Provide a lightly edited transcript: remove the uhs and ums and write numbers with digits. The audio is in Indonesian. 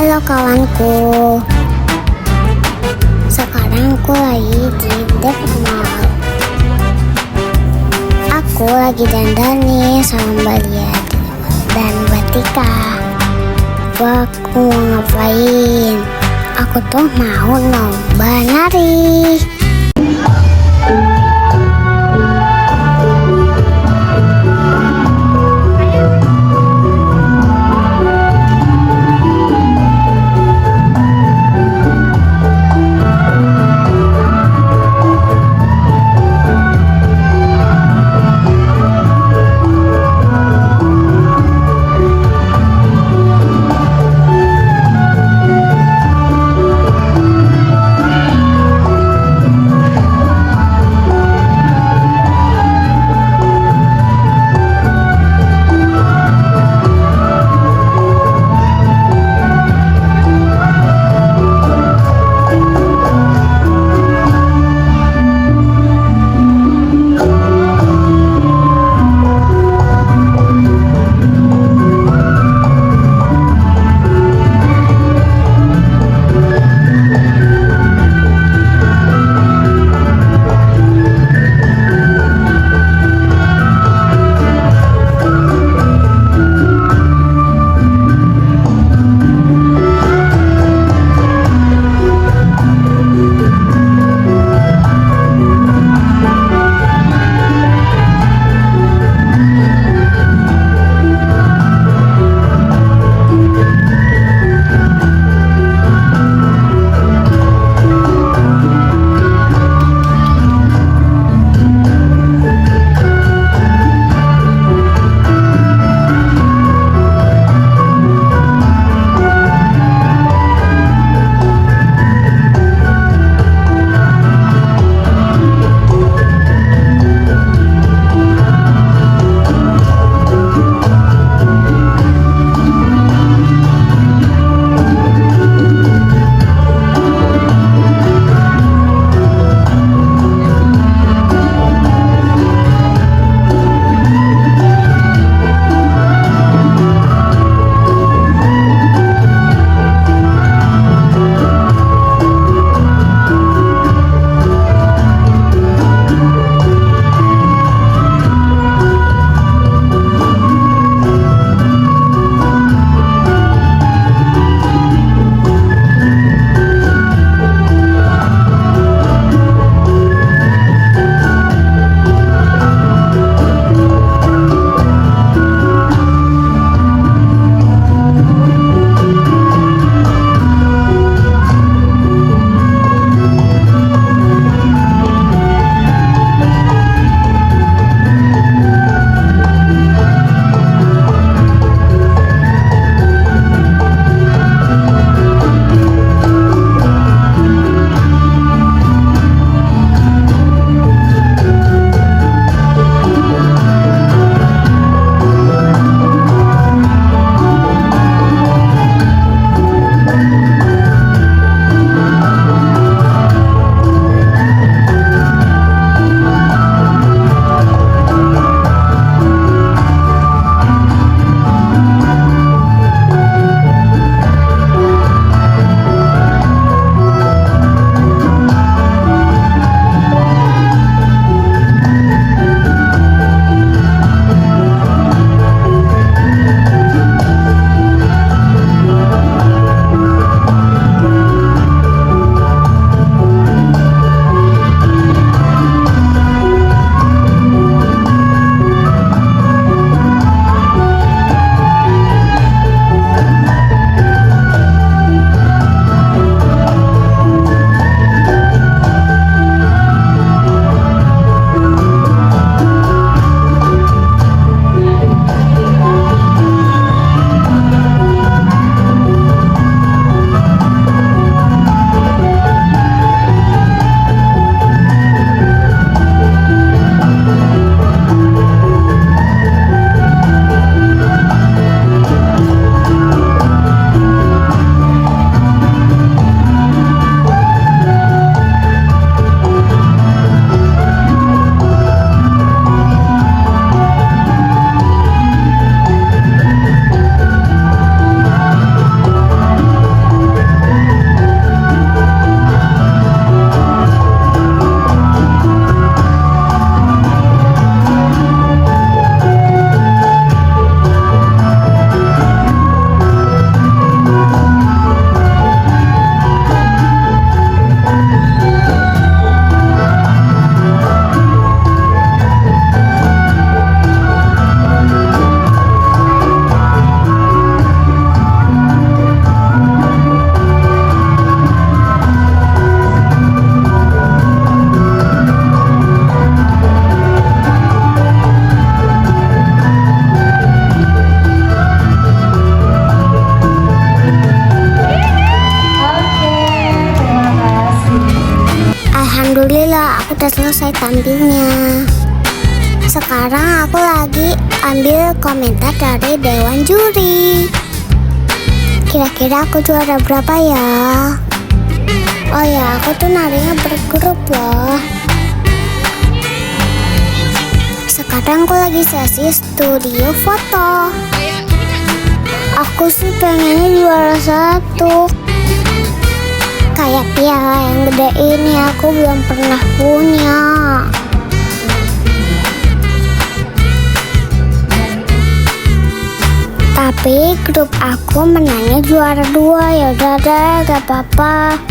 Halo kawanku, sekarang aku lagi di Depok Mall. Aku lagi dandan nih sama Mbak Lia dan Mbak Tika. Aku mau ngapain? Aku tuh mau lomba nari. udah selesai tampilnya. Sekarang aku lagi ambil komentar dari dewan juri. Kira-kira aku juara berapa ya? Oh ya, aku tuh narinya bergrup loh. Sekarang aku lagi sesi studio foto. Aku sih pengennya juara 1. Kayak piala yang gede ini aku belum pernah punya. Tapi grup aku menangnya juara 2. Ya udah deh, gak apa-apa.